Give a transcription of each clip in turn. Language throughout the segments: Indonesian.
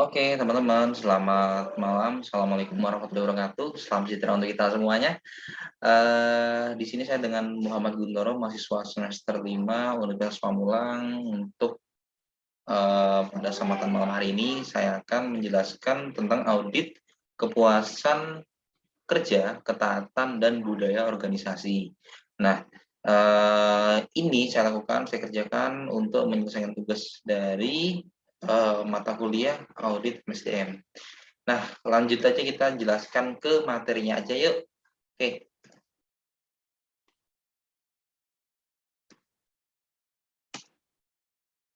Oke, teman-teman, selamat malam. Assalamualaikum warahmatullahi wabarakatuh. Salam sejahtera untuk kita semuanya. Di sini saya dengan Muhammad Guntoro, mahasiswa semester 5 Universitas Pamulang. Untuk pada kesempatan malam hari ini, saya akan menjelaskan tentang audit kepuasan kerja, ketaatan, dan budaya organisasi. Nah, ini saya kerjakan untuk menyelesaikan tugas dari mata kuliah audit MSDM. Nah, lanjut aja kita jelaskan ke materinya aja yuk. Oke.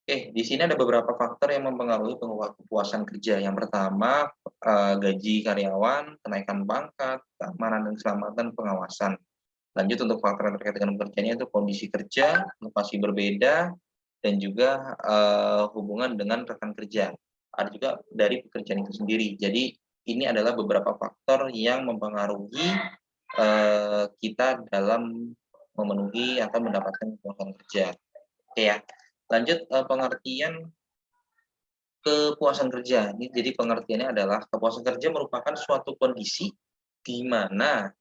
Di sini ada beberapa faktor yang mempengaruhi kepuasan kerja. Yang pertama, gaji karyawan, kenaikan pangkat, keamanan dan keselamatan, pengawasan. Lanjut untuk faktor yang terkait dengan pekerjaannya itu kondisi kerja, lokasi berbeda, dan juga hubungan dengan rekan kerja. Ada juga dari pekerjaan itu sendiri. Jadi ini adalah beberapa faktor yang mempengaruhi kita dalam memenuhi atau mendapatkan kepuasan kerja. Oke ya. Lanjut pengertian kepuasan kerja. Ini jadi pengertiannya adalah kepuasan kerja merupakan suatu kondisi di mana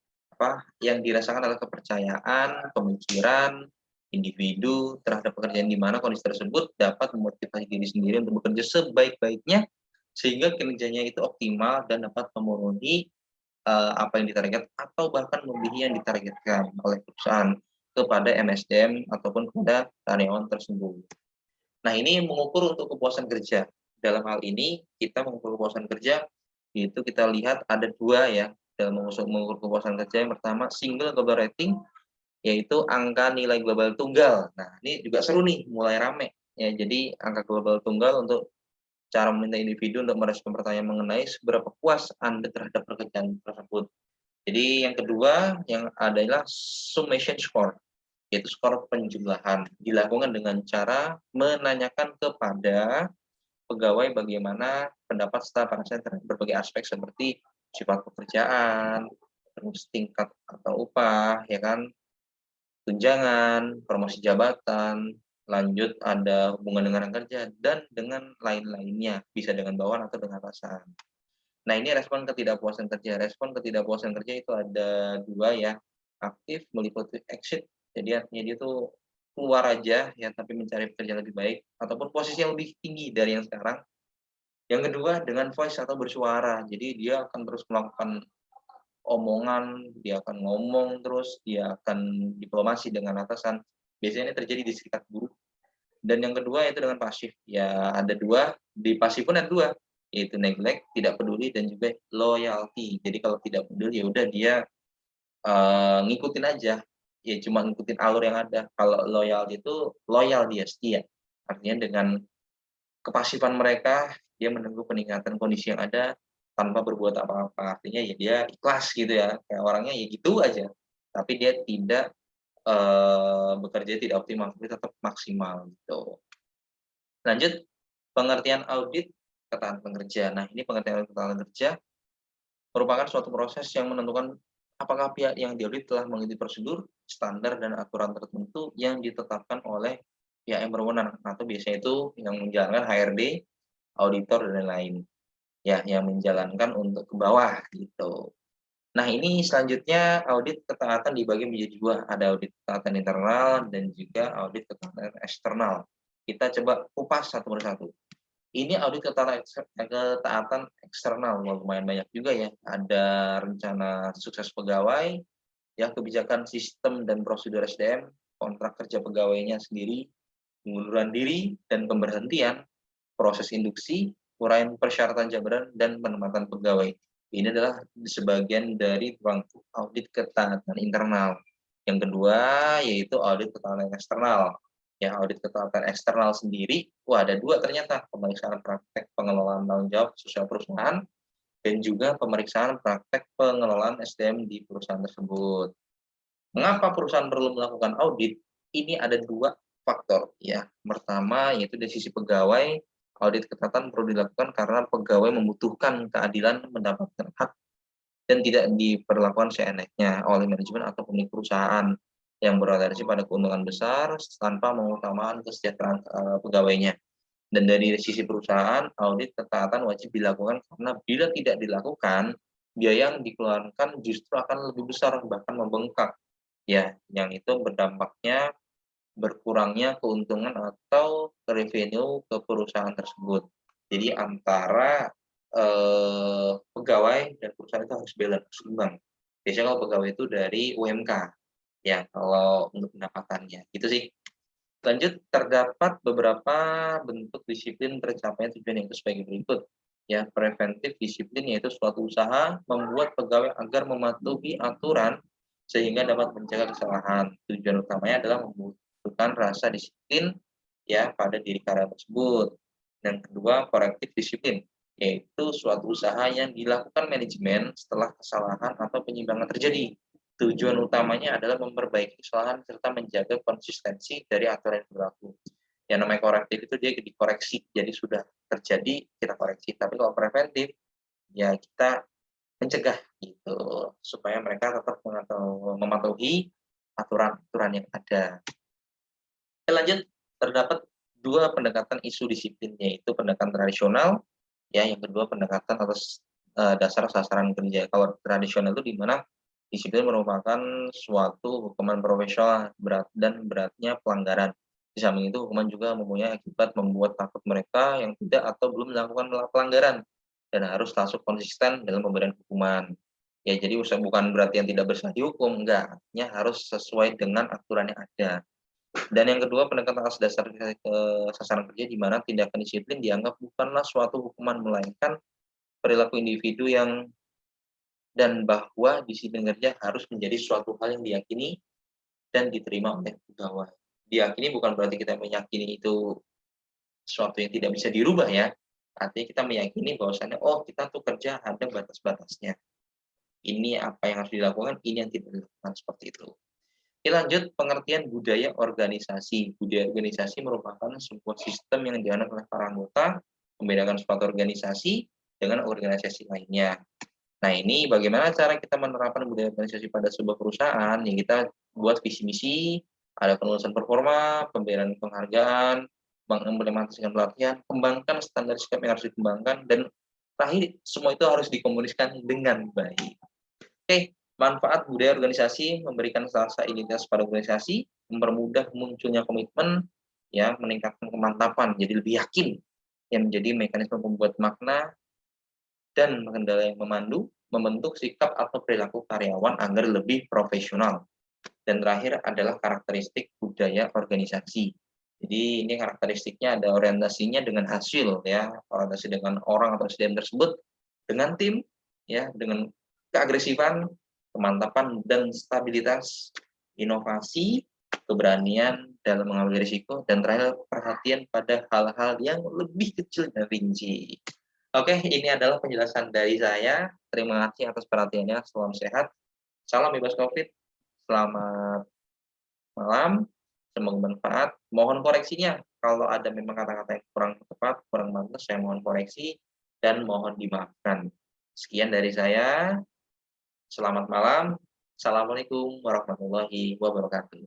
yang dirasakan adalah kepercayaan, pemikiran individu terhadap pekerjaan di mana kondisi tersebut dapat memotivasi diri sendiri untuk bekerja sebaik-baiknya sehingga kinerjanya itu optimal dan dapat memenuhi apa yang ditarget atau bahkan melebihi yang ditargetkan oleh perusahaan kepada MSDM ataupun kepada karyawan tersebut. Nah, ini mengukur untuk kepuasan kerja. Dalam hal ini, kita mengukur kepuasan kerja, itu kita lihat ada dua ya, dalam mengukur kepuasan kerja. Yang pertama, single global rating, yaitu angka nilai global tunggal. Nah, ini juga seru nih, mulai rame. Ya, jadi angka global tunggal untuk cara meminta individu untuk merespon pertanyaan mengenai seberapa puas Anda terhadap pekerjaan tersebut. Jadi yang kedua, yang adalah summation score, yaitu skor penjumlahan. Dilakukan dengan cara menanyakan kepada pegawai bagaimana pendapat serta pandangan terhadap berbagai aspek seperti sifat pekerjaan, terus tingkat atau upah, ya kan, tunjangan, promosi jabatan, lanjut ada hubungan dengan rekan kerja, dan dengan lain-lainnya, bisa dengan bawahan atau dengan atasan. Nah, ini respon ketidakpuasan kerja. Respon ketidakpuasan kerja itu ada dua ya, aktif meliputi exit, jadi artinya dia tuh keluar aja ya, tapi mencari pekerjaan lebih baik, ataupun posisi yang lebih tinggi dari yang sekarang. Yang kedua dengan voice atau bersuara, jadi dia akan terus melakukan omongan, dia akan ngomong terus, dia akan diplomasi dengan atasan. Biasanya ini terjadi di serikat buruh. Dan yang kedua itu dengan pasif. Ya ada dua, di pasif pun ada dua, yaitu neglect, tidak peduli, dan juga loyalty. Jadi kalau tidak peduli ya udah dia ngikutin aja, ya cuma ngikutin alur yang ada. Kalau loyal itu loyal, dia setia. Artinya dengan kepasifan mereka, dia menunggu peningkatan kondisi yang ada tanpa berbuat apa-apa. Artinya ya dia ikhlas gitu ya, kayak orangnya ya gitu aja. Tapi dia tidak bekerja tidak optimal, tapi tetap maksimal gitu. Lanjut, pengertian audit ketaatan kerja. Nah, ini pengertian ketaatan kerja merupakan suatu proses yang menentukan apakah pihak yang diaudit telah mengikuti prosedur, standar, dan aturan tertentu yang ditetapkan oleh pihak yang berwenang, atau biasanya itu yang menjalankan HRD, auditor, dan lain-lain. Ya, yang menjalankan untuk ke bawah gitu. Nah, ini selanjutnya audit ketaatan dibagi menjadi dua, ada audit ketaatan internal dan juga audit ketaatan eksternal. Kita coba kupas satu persatu. Ini audit ketaatan eksternal, lumayan banyak juga ya. Ada rencana sukses pegawai, ya kebijakan sistem dan prosedur SDM, kontrak kerja pegawainya sendiri, pengunduran diri dan pemberhentian, proses induksi, uraian persyaratan jabatan, dan penempatan pegawai. Ini adalah sebagian dari audit ketaatan internal. Yang kedua yaitu audit ketaatan eksternal. Ya, audit ketaatan eksternal sendiri, ada dua ternyata, pemeriksaan praktek pengelolaan tanggung jawab sosial perusahaan dan juga pemeriksaan praktek pengelolaan SDM di perusahaan tersebut. Mengapa perusahaan perlu melakukan audit? Ini ada dua faktor ya. Pertama yaitu dari sisi pegawai, audit ketaatan perlu dilakukan karena pegawai membutuhkan keadilan mendapatkan hak dan tidak diperlakukan seenaknya oleh manajemen atau pemilik perusahaan yang berorientasi pada keuntungan besar tanpa mengutamakan kesejahteraan pegawainya. Dan dari sisi perusahaan, audit ketaatan wajib dilakukan karena bila tidak dilakukan, biaya yang dikeluarkan justru akan lebih besar, bahkan membengkak. Ya, yang itu berdampaknya berkurangnya keuntungan atau revenue ke perusahaan tersebut. Jadi antara pegawai dan perusahaan itu harus balance, seimbang. Biasanya kalau pegawai itu dari UMK, ya kalau untuk pendapatannya, gitu sih. Lanjut, terdapat beberapa bentuk disiplin tercapainya tujuan itu sebagai berikut. Ya, preventif disiplin yaitu suatu usaha membuat pegawai agar mematuhi aturan sehingga dapat mencegah kesalahan. Tujuan utamanya adalah membutuhkan rasa disiplin ya pada diri karyawan tersebut. Dan kedua, korektif disiplin yaitu suatu usaha yang dilakukan manajemen setelah kesalahan atau penyimpangan terjadi. Tujuan utamanya adalah memperbaiki kesalahan serta menjaga konsistensi dari aturan yang berlaku. Yang namanya korektif itu dia dikoreksi, jadi sudah terjadi kita koreksi. Tapi kalau preventif, ya kita mencegah gitu, supaya mereka tetap mematuhi aturan-aturan yang ada. Oke, lanjut, terdapat dua pendekatan isu disiplin, yaitu pendekatan tradisional, ya, yang kedua pendekatan atas dasar sasaran kerja. Kalau tradisional itu di mana disiplin merupakan suatu hukuman profesional beratnya pelanggaran. Di samping itu, hukuman juga mempunyai akibat membuat takut mereka yang tidak atau belum melakukan pelanggaran dan harus langsung konsisten dalam pemberian hukuman. Ya, jadi bukan berarti yang tidak bersalah dihukum, enggak. Artinya harus sesuai dengan aturan yang ada. Dan yang kedua, pendekatan atas dasar sasaran kerja di mana tindakan disiplin dianggap bukanlah suatu hukuman melainkan perilaku individu yang dan bahwa disiplin kerja harus menjadi suatu hal yang diyakini dan diterima oleh pegawai. Diyakini bukan berarti kita meyakini itu sesuatu yang tidak bisa dirubah ya. Artinya kita meyakini bahwasannya oh kita tuh kerja ada batas-batasnya. Ini apa yang harus dilakukan, ini yang tidak dilakukan, seperti itu. Oke, lanjut, pengertian budaya organisasi. Budaya organisasi merupakan sebuah sistem yang dianut oleh para anggota, membedakan suatu organisasi dengan organisasi lainnya. Nah, ini bagaimana cara kita menerapkan budaya organisasi pada sebuah perusahaan, yang kita buat visi misi, ada penulisan performa, pemberian penghargaan, mengimplementasikan pelatihan, kembangkan standar sikap yang harus dikembangkan, dan terakhir, semua itu harus dikomunikasikan dengan baik. Oke, manfaat budaya organisasi memberikan rasa identitas pada organisasi, mempermudah munculnya komitmen, ya, meningkatkan kemantapan, jadi lebih yakin, yang menjadi mekanisme pembuat makna dan kendala yang memandu, membentuk sikap atau perilaku karyawan agar lebih profesional. Dan terakhir adalah karakteristik budaya organisasi. Jadi ini karakteristiknya ada orientasinya dengan hasil, ya, orientasi dengan orang atau SDM tersebut, dengan tim, ya, dengan keagresifan, kemantapan dan stabilitas, inovasi, keberanian dalam mengambil risiko, dan terakhir perhatian pada hal-hal yang lebih kecil dan rinci. Oke, ini adalah penjelasan dari saya. Terima kasih atas perhatiannya. Salam sehat. Salam bebas COVID. Selamat malam. Semoga bermanfaat. Mohon koreksinya. Kalau ada memang kata-kata yang kurang tepat, kurang bagus, saya mohon koreksi dan mohon dimaafkan. Sekian dari saya. Selamat malam. Assalamualaikum warahmatullahi wabarakatuh.